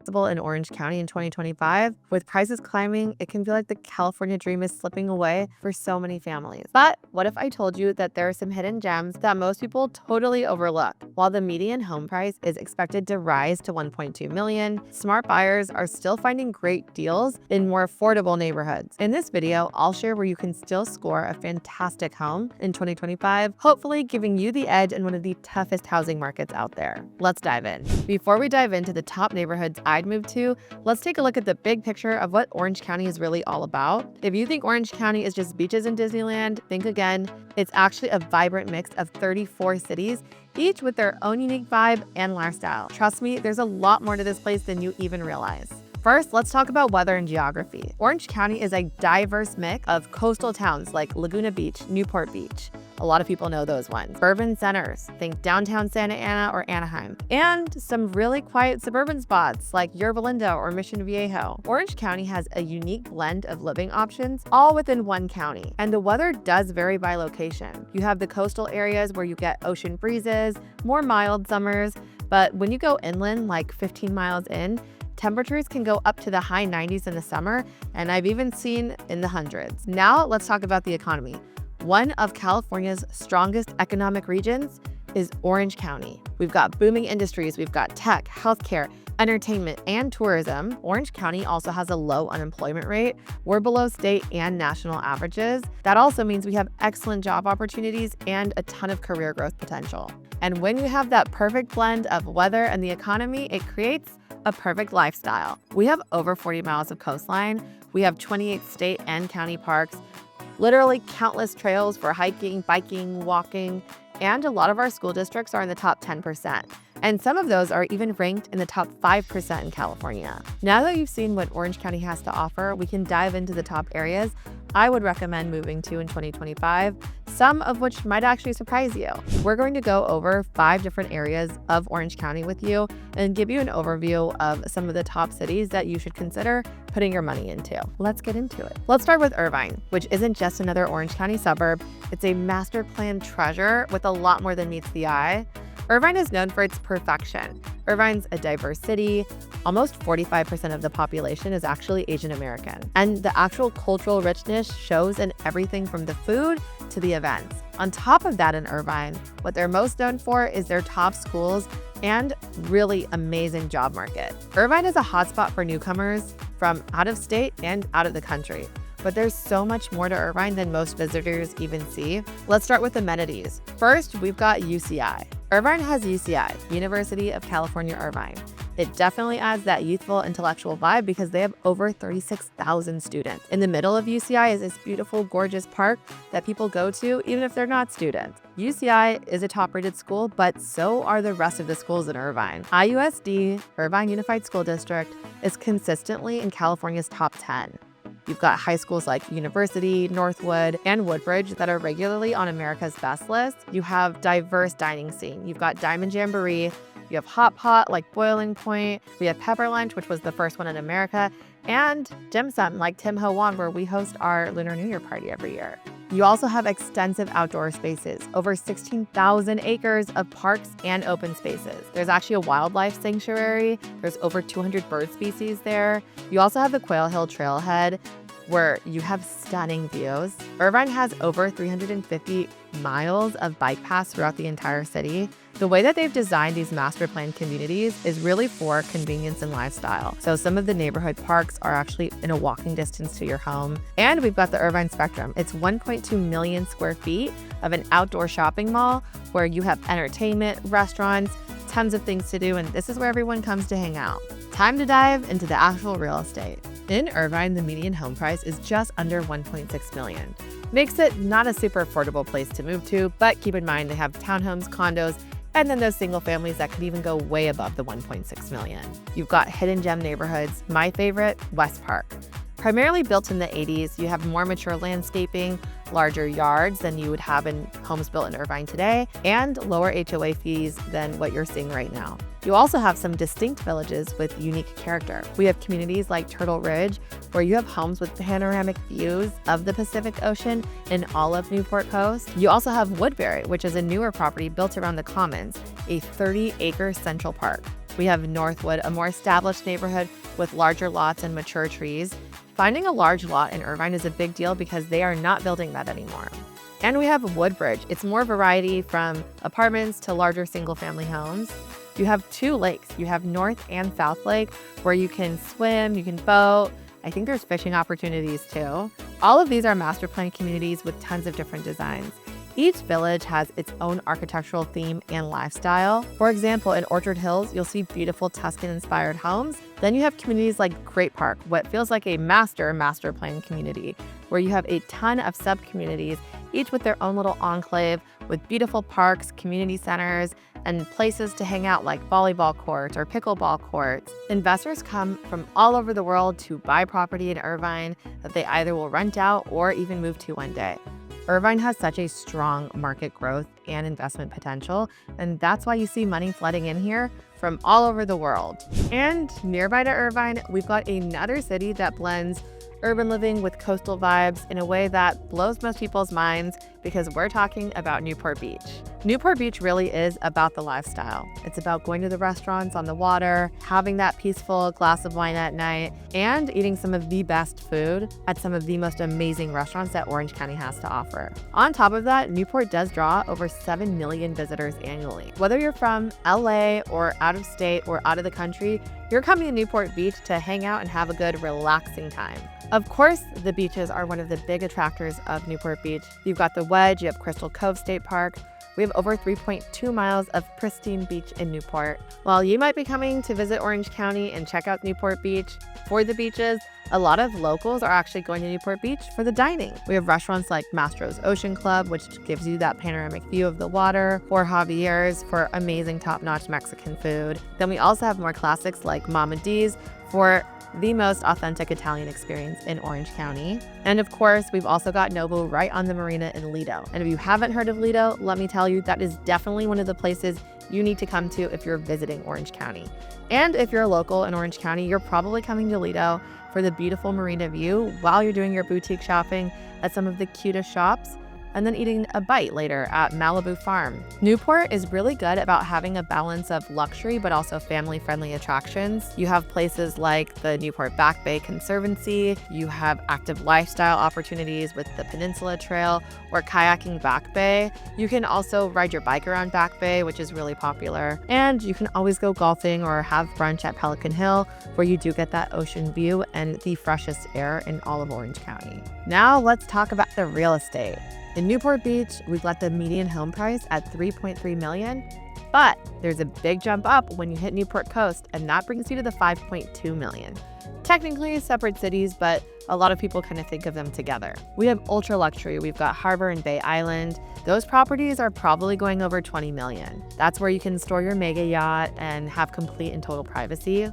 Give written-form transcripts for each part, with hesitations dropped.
possible in Orange County in 2025. With prices climbing, it can feel like the California dream is slipping away for so many families. But what if I told you that there are some hidden gems that most people totally overlook? While the median home price is expected to rise to $1.2 million, smart buyers are still finding great deals in more affordable neighborhoods. In this video, I'll share where you can still score a fantastic home in 2025, hopefully giving you the edge in one of the toughest housing markets out there. Let's dive in. Before we dive into the top neighborhoods I'd move to, let's take a look at the big picture of what Orange County is really all about. If you think Orange County is just beaches and Disneyland, think again. It's actually a vibrant mix of 34 cities, each with their own unique vibe and lifestyle. Trust me, there's a lot more to this place than you even realize. First, let's talk about weather and geography. Orange County is a diverse mix of coastal towns like Laguna Beach, Newport Beach. A lot of people know those ones. Urban centers, think downtown Santa Ana or Anaheim. And some really quiet suburban spots like Yerba Linda or Mission Viejo. Orange County has a unique blend of living options, all within one county. And the weather does vary by location. You have the coastal areas where you get ocean breezes, more mild summers, but when you go inland, like 15 miles in, temperatures can go up to the high 90s in the summer, and I've even seen in the hundreds. Now let's talk about the economy. One of California's strongest economic regions is Orange County. We've got booming industries, we've got tech, healthcare, entertainment, and tourism. Orange County also has a low unemployment rate. We're below state and national averages. That also means we have excellent job opportunities and a ton of career growth potential. And when you have that perfect blend of weather and the economy, it creates a perfect lifestyle. We have over 40 miles of coastline. We have 28 state and county parks, literally countless trails for hiking, biking, walking, and a lot of our school districts are in the top 10%. And some of those are even ranked in the top 5% in California. Now that you've seen what Orange County has to offer, we can dive into the top areas I would recommend moving to in 2025, some of which might actually surprise you. We're going to go over 5 different areas of Orange County with you and give you an overview of some of the top cities that you should consider putting your money into. Let's get into it. Let's start with Irvine, which isn't just another Orange County suburb. It's a master plan treasure with a lot more than meets the eye. Irvine is known for its perfection. Irvine's a diverse city. Almost 45% of the population is actually Asian American. And the actual cultural richness shows in everything from the food to the events. On top of that in Irvine, what they're most known for is their top schools and really amazing job market. Irvine is a hotspot for newcomers from out of state and out of the country. But there's so much more to Irvine than most visitors even see. Let's start with amenities. First, we've got UCI. Irvine has UCI, University of California, Irvine. It definitely adds that youthful intellectual vibe because they have over 36,000 students. In the middle of UCI is this beautiful, gorgeous park that people go to even if they're not students. UCI is a top-rated school, but so are the rest of the schools in Irvine. IUSD, Irvine Unified School District, is consistently in California's top 10. You've got high schools like University, Northwood, and Woodbridge that are regularly on America's Best list. You have diverse dining scene. You've got Diamond Jamboree, you have Hot Pot like Boiling Point, we have Pepper Lunch, which was the first one in America, and dim sum like Tim Ho Wan, where we host our Lunar New Year party every year. You also have extensive outdoor spaces, over 16,000 acres of parks and open spaces. There's actually a wildlife sanctuary. There's over 200 bird species there. You also have the Quail Hill Trailhead, where you have stunning views. Irvine has over 350 miles of bike paths throughout the entire city. The way that they've designed these master plan communities is really for convenience and lifestyle. So some of the neighborhood parks are actually in a walking distance to your home. And we've got the Irvine Spectrum. It's 1.2 million square feet of an outdoor shopping mall where you have entertainment, restaurants, tons of things to do, and this is where everyone comes to hang out. Time to dive into the actual real estate. In Irvine, the median home price is just under $1.6 million. Makes it not a super affordable place to move to, but keep in mind they have townhomes, condos, and then those single families that could even go way above the $1.6 million. You've got hidden gem neighborhoods. My favorite, West Park. Primarily built in the 80s, you have more mature landscaping, larger yards than you would have in homes built in Irvine today, and lower HOA fees than what you're seeing right now. You also have some distinct villages with unique character. We have communities like Turtle Ridge, where you have homes with panoramic views of the Pacific Ocean in all of Newport Coast. You also have Woodbury, which is a newer property built around the Commons, a 30-acre central park. We have Northwood, a more established neighborhood with larger lots and mature trees. Finding a large lot in Irvine is a big deal because they are not building that anymore. And we have Woodbridge. It's more variety from apartments to larger single-family homes. You have 2 lakes. You have North and South Lake where you can swim, you can boat. I think there's fishing opportunities too. All of these are master plan communities with tons of different designs. Each village has its own architectural theme and lifestyle. For example, in Orchard Hills, you'll see beautiful Tuscan-inspired homes. Then you have communities like Great Park, what feels like a master plan community, where you have a ton of sub-communities, each with their own little enclave with beautiful parks, community centers, and places to hang out like volleyball courts or pickleball courts. Investors come from all over the world to buy property in Irvine that they either will rent out or even move to one day. Irvine has such a strong market growth and investment potential, and that's why you see money flooding in here from all over the world. And nearby to Irvine, we've got another city that blends urban living with coastal vibes in a way that blows most people's minds because we're talking about Newport Beach. Newport Beach really is about the lifestyle. It's about going to the restaurants on the water, having that peaceful glass of wine at night, and eating some of the best food at some of the most amazing restaurants that Orange County has to offer. On top of that, Newport does draw over 7 million visitors annually. Whether you're from LA or out of state or out of the country, you're coming to Newport Beach to hang out and have a good, relaxing time. Of course, the beaches are one of the big attractors of Newport Beach. You've got the Wedge, you have Crystal Cove State Park. We have over 3.2 miles of pristine beach in Newport. While you might be coming to visit Orange County and check out Newport Beach for the beaches, a lot of locals are actually going to Newport Beach for the dining. We have restaurants like Mastro's Ocean Club, which gives you that panoramic view of the water, or Javier's for amazing top-notch Mexican food. Then we also have more classics like Mama D's for the most authentic Italian experience in Orange County. And of course, we've also got Nobu right on the marina in Lido. And if you haven't heard of Lido, let me tell you, that is definitely one of the places you need to come to if you're visiting Orange County. And if you're a local in Orange County, you're probably coming to Lido for the beautiful marina view while you're doing your boutique shopping at some of the cutest shops, and then eating a bite later at Malibu Farm. Newport is really good about having a balance of luxury but also family-friendly attractions. You have places like the Newport Back Bay Conservancy, you have active lifestyle opportunities with the Peninsula Trail or kayaking Back Bay. You can also ride your bike around Back Bay, which is really popular. And you can always go golfing or have brunch at Pelican Hill, where you do get that ocean view and the freshest air in all of Orange County. Now let's talk about the real estate. In Newport Beach, we've got the median home price at $3.3 million, but there's a big jump up when you hit Newport Coast, and that brings you to the $5.2 million. Technically separate cities, but a lot of people kind of think of them together. We have ultra luxury. We've got Harbor and Bay Island. Those properties are probably going over $20 million. That's where you can store your mega yacht and have complete and total privacy.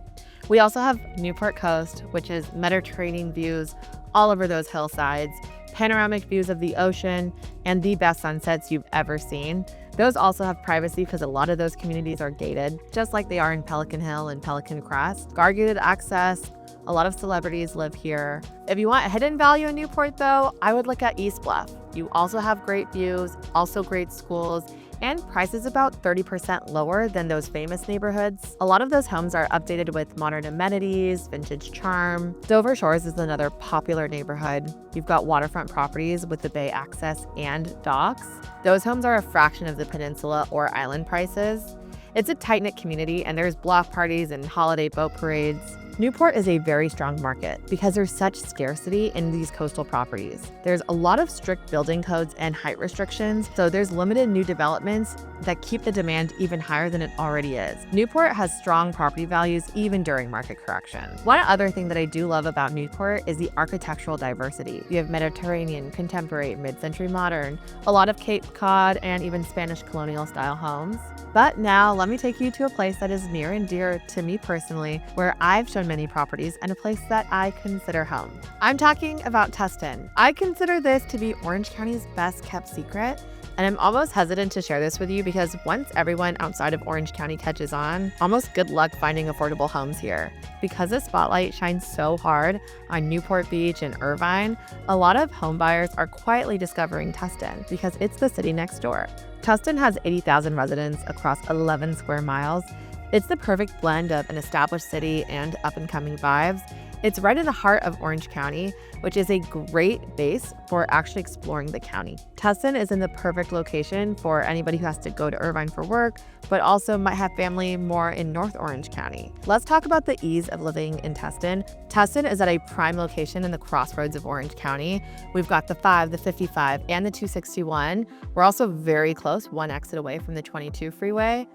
We also have Newport Coast, which is Mediterranean views all over those hillsides, panoramic views of the ocean, and the best sunsets you've ever seen. Those also have privacy because a lot of those communities are gated, just like they are in Pelican Hill and Pelican Crest. Guarded access, a lot of celebrities live here. If you want hidden value in Newport though, I would look at East Bluff. You also have great views, also great schools, and prices about 30% lower than those famous neighborhoods. A lot of those homes are updated with modern amenities, vintage charm. Dover Shores is another popular neighborhood. You've got waterfront properties with the bay access and docks. Those homes are a fraction of the peninsula or island prices. It's a tight-knit community, and there's block parties and holiday boat parades. Newport is a very strong market because there's such scarcity in these coastal properties. There's a lot of strict building codes and height restrictions, so there's limited new developments that keep the demand even higher than it already is. Newport has strong property values even during market correction. One other thing that I do love about Newport is the architectural diversity. You have Mediterranean, contemporary, mid-century modern, a lot of Cape Cod and even Spanish colonial style homes. But now let me take you to a place that is near and dear to me personally, where I've shown many properties and a place that I consider home. I'm talking about Tustin. I consider this to be Orange County's best kept secret, and I'm almost hesitant to share this with you because once everyone outside of Orange County catches on, almost good luck finding affordable homes here. Because the spotlight shines so hard on Newport Beach and Irvine, a lot of home buyers are quietly discovering Tustin because it's the city next door. Tustin has 80,000 residents across 11 square miles, It's the perfect blend of an established city and up-and-coming vibes. It's right in the heart of Orange County, which is a great base for actually exploring the county. Tustin is in the perfect location for anybody who has to go to Irvine for work, but also might have family more in North Orange County. Let's talk about the ease of living in Tustin. Tustin is at a prime location in the crossroads of Orange County. We've got the 5, the 55, and the 261. We're also very close, one exit away from the 22 freeway.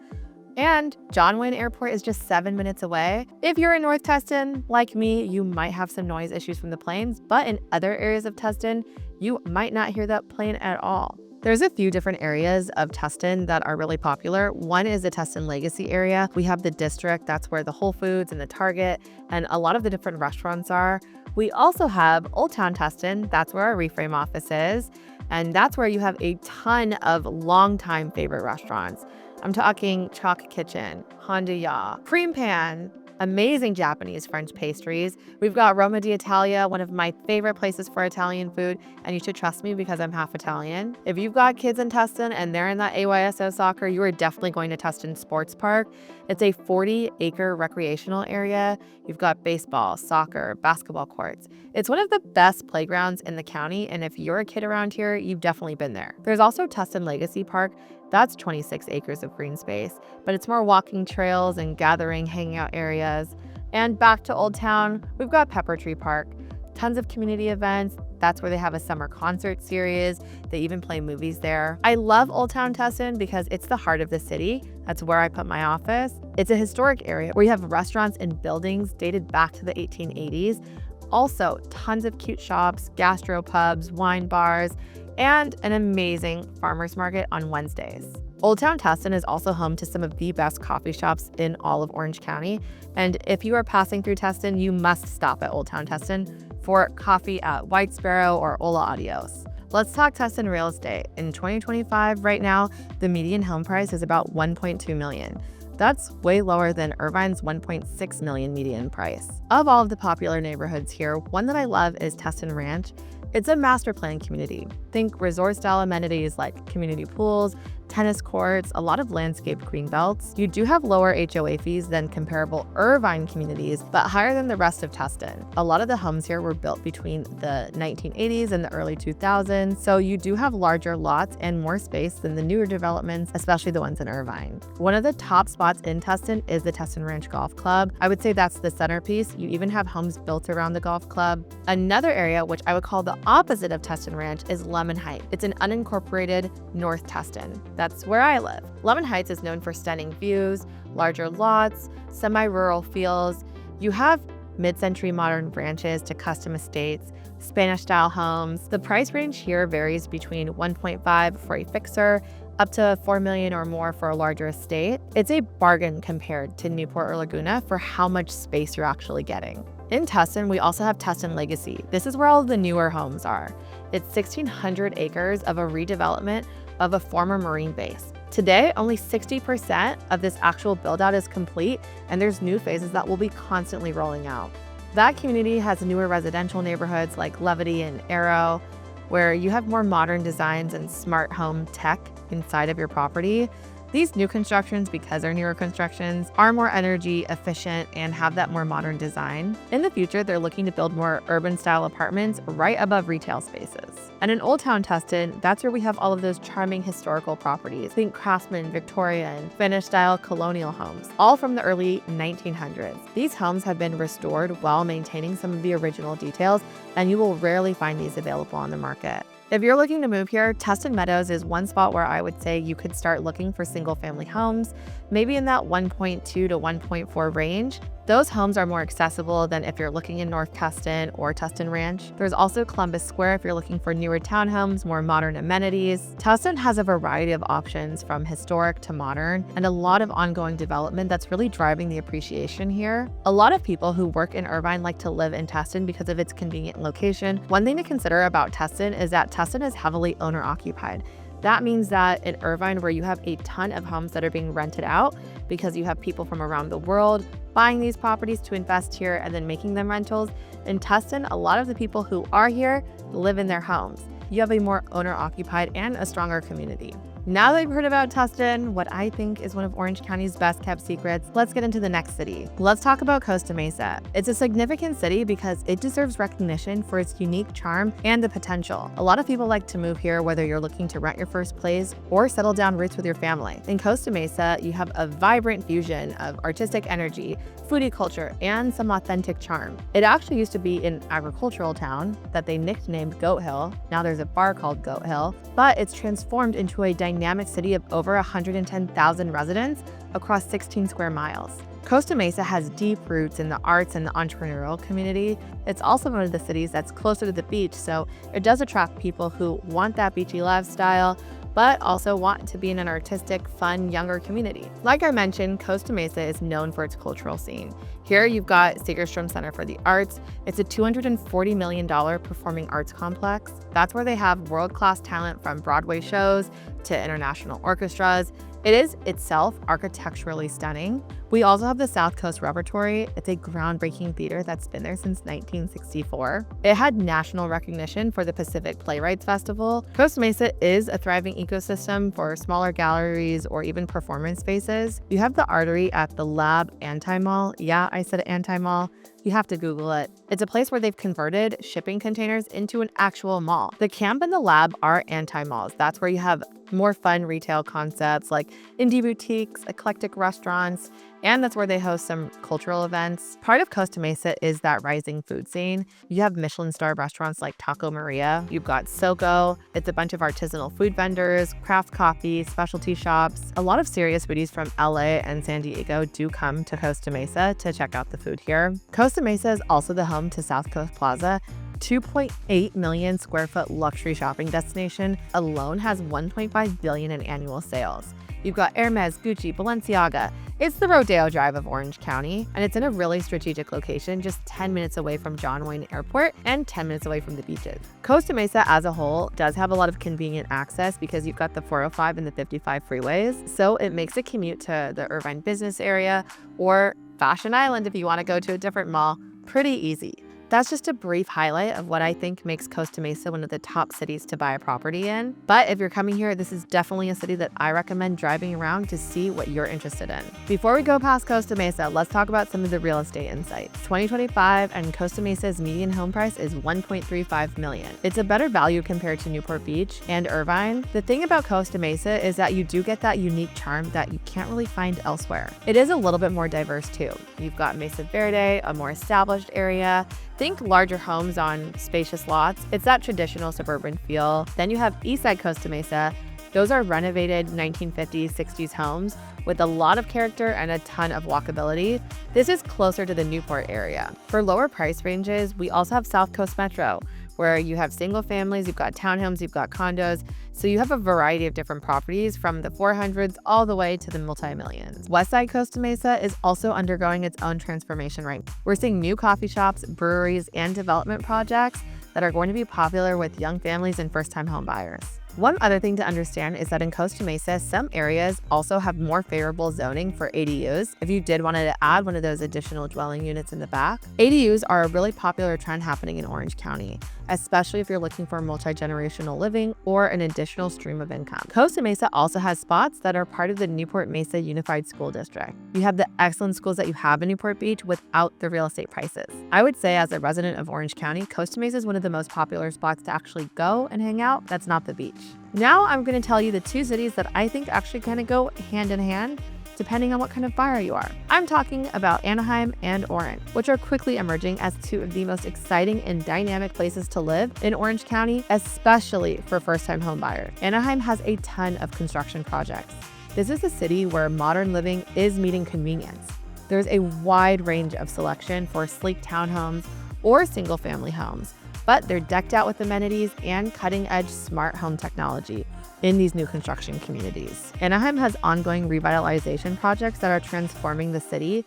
And John Wayne Airport is just 7 minutes away. If you're in North Tustin, like me, you might have some noise issues from the planes, but in other areas of Tustin, you might not hear that plane at all. There's a few different areas of Tustin that are really popular. One is the Tustin Legacy area. We have the district, that's where the Whole Foods and the Target and a lot of the different restaurants are. We also have Old Town Tustin, that's where our Reframe office is. And that's where you have a ton of longtime favorite restaurants. I'm talking Chalk Kitchen, Honda Ya, Cream Pan, amazing Japanese French pastries. We've got Roma d'Italia, one of my favorite places for Italian food, and you should trust me because I'm half Italian. If you've got kids in Tustin and they're in that AYSO soccer, you are definitely going to Tustin Sports Park. It's a 40-acre recreational area. You've got baseball, soccer, basketball courts. It's one of the best playgrounds in the county, and if you're a kid around here, you've definitely been there. There's also Tustin Legacy Park. That's 26 acres of green space, but it's more walking trails and gathering, hanging out areas. And back to Old Town, we've got Pepper Tree Park. Tons of community events. That's where they have a summer concert series. They even play movies there. I love Old Town Tustin because it's the heart of the city. That's where I put my office. It's a historic area where you have restaurants and buildings dated back to the 1880s. Also, tons of cute shops, gastropubs, wine bars, and an amazing farmers market on Wednesdays. Old Town Tustin is also home to some of the best coffee shops in all of Orange County. And if you are passing through Tustin, you must stop at Old Town Tustin for coffee at White Sparrow or Ola Adios. Let's talk Tustin real estate. In 2025, right now, the median home price is about $1.2 million. That's way lower than Irvine's $1.6 million median price. Of all of the popular neighborhoods here, one that I love is Tustin Ranch. It's a master plan community. Think resort-style amenities like community pools, tennis courts, a lot of landscaped green belts. You do have lower HOA fees than comparable Irvine communities, but higher than the rest of Tustin. A lot of the homes here were built between the 1980s and the early 2000s, so you do have larger lots and more space than the newer developments, especially the ones in Irvine. One of the top spots in Tustin is the Tustin Ranch Golf Club. I would say that's the centerpiece. You even have homes built around the golf club. Another area, which I would call the opposite of Tustin Ranch, is Lemon Heights. It's an unincorporated North Tustin. That's where I live. Lemon Heights is known for stunning views, larger lots, semi-rural feels. You have mid-century modern ranches to custom estates, Spanish-style homes. The price range here varies between $1.5 for a fixer, up to $4 million or more for a larger estate. It's a bargain compared to Newport or Laguna for how much space you're actually getting. In Tustin, we also have Tustin Legacy. This is where all of the newer homes are. It's 1,600 acres of a redevelopment of a former Marine base. Today, only 60% of this actual build-out is complete, and there's new phases that will be constantly rolling out. That community has newer residential neighborhoods like Levity and Arrow, where you have more modern designs and smart home tech inside of your property. These new constructions, because they're newer constructions, are more energy efficient and have that more modern design. In the future, they're looking to build more urban-style apartments right above retail spaces. And in Old Town Tustin, that's where we have all of those charming historical properties. Think Craftsman, Victorian, Finnish-style colonial homes, all from the early 1900s. These homes have been restored while maintaining some of the original details, and you will rarely find these available on the market. If you're looking to move here, Tustin Meadows is one spot where I would say you could start looking for single-family homes, maybe in that 1.2 to 1.4 range. Those homes are more accessible than if you're looking in North Tustin or Tustin Ranch. There's also Columbus Square if you're looking for newer townhomes, more modern amenities. Tustin has a variety of options from historic to modern and a lot of ongoing development that's really driving the appreciation here. A lot of people who work in Irvine like to live in Tustin because of its convenient location. One thing to consider about Tustin is that Tustin is heavily owner-occupied. That means that in Irvine, where you have a ton of homes that are being rented out because you have people from around the world buying these properties to invest here and then making them rentals, in Tustin, a lot of the people who are here live in their homes. You have a more owner-occupied and a stronger community. Now that you've heard about Tustin, what I think is one of Orange County's best kept secrets, let's get into the next city. Let's talk about Costa Mesa. It's a significant city because it deserves recognition for its unique charm and the potential. A lot of people like to move here whether you're looking to rent your first place or settle down roots with your family. In Costa Mesa, you have a vibrant fusion of artistic energy, foodie culture, and some authentic charm. It actually used to be an agricultural town that they nicknamed Goat Hill. Now there's a bar called Goat Hill, but it's transformed into a dynamic city of over 110,000 residents across 16 square miles. Costa Mesa has deep roots in the arts and the entrepreneurial community. It's also one of the cities that's closer to the beach, so it does attract people who want that beachy lifestyle, but also want to be in an artistic, fun, younger community. Like I mentioned, Costa Mesa is known for its cultural scene. Here you've got Segerstrom Center for the Arts. It's a $240 million performing arts complex. That's where they have world-class talent from Broadway shows to international orchestras. It is itself architecturally stunning. We also have the South Coast Repertory. It's a groundbreaking theater that's been there since 1964. It had national recognition for the Pacific Playwrights Festival. Costa Mesa is a thriving ecosystem for smaller galleries or even performance spaces. You have the Artery at the Lab Anti-Mall. Yeah, I said anti-mall. You have to Google it. It's a place where they've converted shipping containers into an actual mall. The Camp and the Lab are anti-malls. That's where you have more fun retail concepts like indie boutiques, eclectic restaurants, and that's where they host some cultural events. Part of Costa Mesa is that rising food scene. You have Michelin star restaurants like Taco Maria. You've got SoCal. It's a bunch of artisanal food vendors, craft coffee, specialty shops. A lot of serious foodies from LA and San Diego do come to Costa Mesa to check out the food here. Costa Mesa is also the home to South Coast Plaza. 2.8 million square foot luxury shopping destination alone has 1.5 billion in annual sales. You've got Hermes, Gucci, Balenciaga. It's the Rodeo Drive of Orange County, and it's in a really strategic location, just 10 minutes away from John Wayne Airport and 10 minutes away from the beaches. Costa Mesa as a whole does have a lot of convenient access because you've got the 405 and the 55 freeways, so it makes a commute to the Irvine business area or Fashion Island if you want to go to a different mall pretty easy. That's just a brief highlight of what I think makes Costa Mesa one of the top cities to buy a property in. But if you're coming here, this is definitely a city that I recommend driving around to see what you're interested in. Before we go past Costa Mesa, let's talk about some of the real estate insights. 2025 and Costa Mesa's median home price is $1.35 million. It's a better value compared to Newport Beach and Irvine. The thing about Costa Mesa is that you do get that unique charm that you can't really find elsewhere. It is a little bit more diverse too. You've got Mesa Verde, a more established area. Think larger homes on spacious lots. It's that traditional suburban feel. Then you have Eastside Costa Mesa. Those are renovated 1950s, 60s homes with a lot of character and a ton of walkability. This is closer to the Newport area. For lower price ranges, we also have South Coast Metro, where you have single families, you've got townhomes, you've got condos. So you have a variety of different properties from the 400s all the way to the multi-millions. Westside Costa Mesa is also undergoing its own transformation right now. We're seeing new coffee shops, breweries, and development projects that are going to be popular with young families and first-time home buyers. One other thing to understand is that in Costa Mesa, some areas also have more favorable zoning for ADUs. If you did want to add one of those additional dwelling units in the back, ADUs are a really popular trend happening in Orange County, especially if you're looking for multi-generational living or an additional stream of income. Costa Mesa also has spots that are part of the Newport Mesa Unified School District. You have the excellent schools that you have in Newport Beach without the real estate prices. I would say as a resident of Orange County, Costa Mesa is one of the most popular spots to actually go and hang out that's not the beach. Now I'm going to tell you the two cities that I think actually kind of go hand in hand depending on what kind of buyer you are. I'm talking about Anaheim and Orange, which are quickly emerging as two of the most exciting and dynamic places to live in Orange County, especially for first-time home buyers. Anaheim has a ton of construction projects. This is a city where modern living is meeting convenience. There's a wide range of selection for sleek townhomes or single-family homes, but they're decked out with amenities and cutting-edge smart home technology in these new construction communities. Anaheim has ongoing revitalization projects that are transforming the city.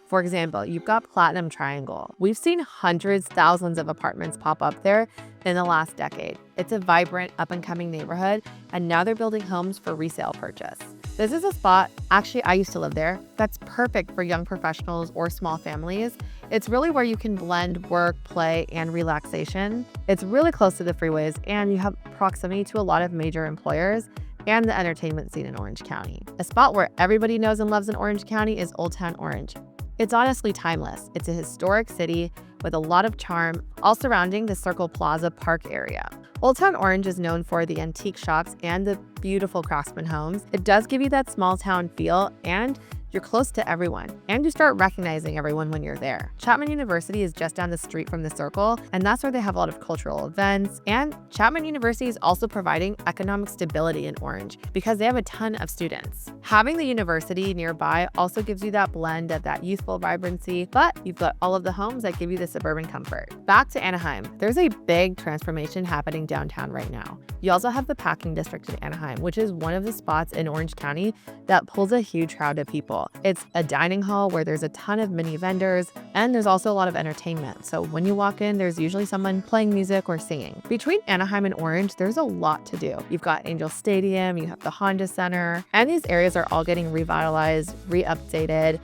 For example, you've got Platinum Triangle. We've seen hundreds, thousands of apartments pop up there in the last decade. It's a vibrant, up-and-coming neighborhood, and now they're building homes for resale purchase. This is a spot, actually I used to live there, that's perfect for young professionals or small families. It's really where you can blend work, play, and relaxation. It's really close to the freeways, and you have proximity to a lot of major employers. and the entertainment scene in Orange County. A spot where everybody knows and loves in Orange County is Old Town Orange. It's honestly timeless. It's a historic city with a lot of charm, all surrounding the Circle Plaza Park area. Old Town Orange is known for the antique shops and the beautiful craftsman homes. It does give you that small town feel, and you're close to everyone, and you start recognizing everyone when you're there. Chapman University is just down the street from the Circle, and that's where they have a lot of cultural events. And Chapman University is also providing economic stability in Orange because they have a ton of students. Having the university nearby also gives you that blend of that youthful vibrancy, but you've got all of the homes that give you the suburban comfort. Back to Anaheim, there's a big transformation happening downtown right now. You also have the packing district in Anaheim, which is one of the spots in Orange County that pulls a huge crowd of people. It's a dining hall where there's a ton of mini vendors, and there's also a lot of entertainment. So when you walk in, there's usually someone playing music or singing. Between Anaheim and Orange, there's a lot to do. You've got Angel Stadium, you have the Honda Center, and these areas are all getting revitalized, re-updated.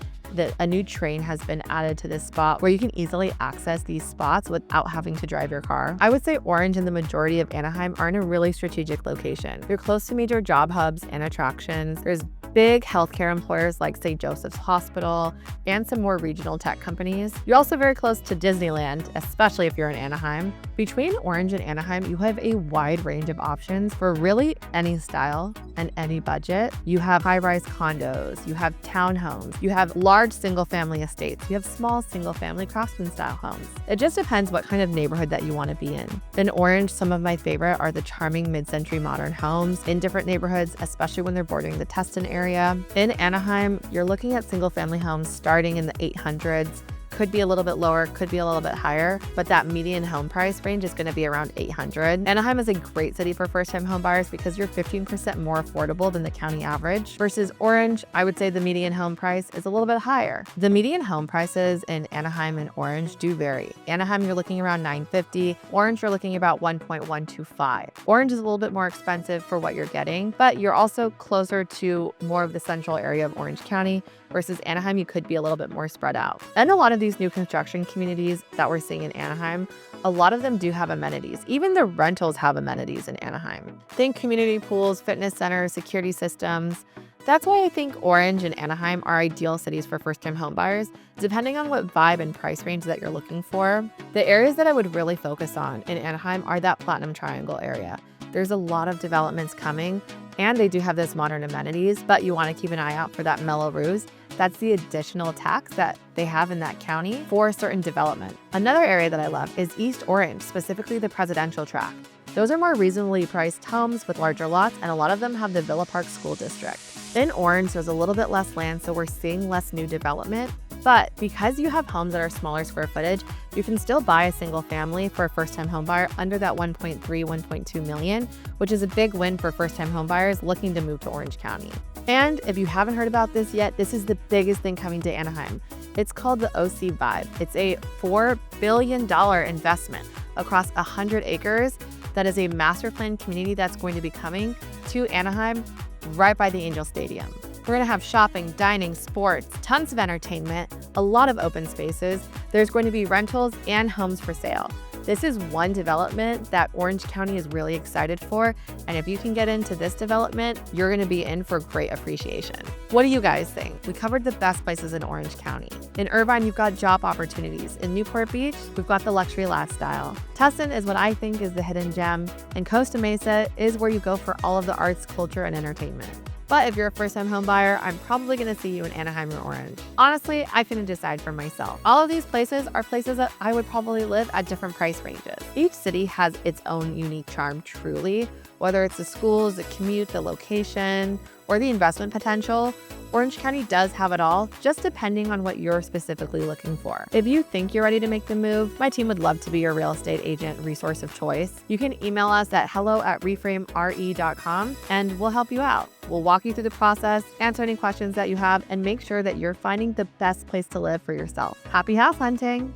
A new train has been added to this spot where you can easily access these spots without having to drive your car. I would say Orange and the majority of Anaheim are in a really strategic location. You're close to major job hubs and attractions. There's big healthcare employers like St. Joseph's Hospital and some more regional tech companies. You're also very close to Disneyland, especially if you're in Anaheim. Between Orange and Anaheim, you have a wide range of options for really any style and any budget. You have high-rise condos, you have townhomes, you have large single-family estates, you have small single-family craftsman-style homes. It just depends what kind of neighborhood that you want to be in. In Orange, some of my favorite are the charming mid-century modern homes in different neighborhoods, especially when they're bordering the Tustin area. In Anaheim, you're looking at single-family homes starting in the 800s. Could be a little bit lower, could be a little bit higher, but that median home price range is going to be around 800. Anaheim is a great city for first-time home buyers because you're 15% more affordable than the county average. Versus Orange, I would say the median home price is a little bit higher. The median home prices in Anaheim and Orange do vary. Anaheim, you're looking around $950. Orange, you're looking about $1.125. Orange is a little bit more expensive for what you're getting, but you're also closer to more of the central area of Orange County. Versus Anaheim, you could be a little bit more spread out. And a lot of these new construction communities that we're seeing in Anaheim, a lot of them do have amenities. Even the rentals have amenities in Anaheim. Think community pools, fitness centers, security systems. That's why I think Orange and Anaheim are ideal cities for first-time home buyers, depending on what vibe and price range that you're looking for. The areas that I would really focus on in Anaheim are that Platinum Triangle area. There's a lot of developments coming, and they do have those modern amenities, but you want to keep an eye out for that Melrose. That's the additional tax that they have in that county for a certain development. Another area that I love is East Orange, specifically the Presidential Tract. Those are more reasonably priced homes with larger lots, and a lot of them have the Villa Park School District. In Orange, there's a little bit less land, so we're seeing less new development. But because you have homes that are smaller square footage, you can still buy a single family for a first-time home buyer under that 1.2 million, which is a big win for first-time home buyers looking to move to Orange County. And if you haven't heard about this yet, this is the biggest thing coming to Anaheim. It's called the OC Vibe. It's a $4 billion investment across 100 acres that is a master plan community that's going to be coming to Anaheim right by the Angel Stadium. We're going to have shopping, dining, sports, tons of entertainment, a lot of open spaces. There's going to be rentals and homes for sale. This is one development that Orange County is really excited for, and if you can get into this development, you're going to be in for great appreciation. What do you guys think? We covered the best places in Orange County. In Irvine, you've got job opportunities. In Newport Beach, we've got the luxury lifestyle. Tustin is what I think is the hidden gem, and Costa Mesa is where you go for all of the arts, culture, and entertainment. But if you're a first-time home buyer, I'm probably going to see you in Anaheim or Orange. Honestly, I couldn't decide for myself. All of these places are places that I would probably live at different price ranges. Each city has its own unique charm, truly. Whether it's the schools, the commute, the location, or the investment potential, Orange County does have it all, just depending on what you're specifically looking for. If you think you're ready to make the move, my team would love to be your real estate agent resource of choice. You can email us at hello@reframere.com and we'll help you out. We'll walk you through the process, answer any questions that you have, and make sure that you're finding the best place to live for yourself. Happy house hunting!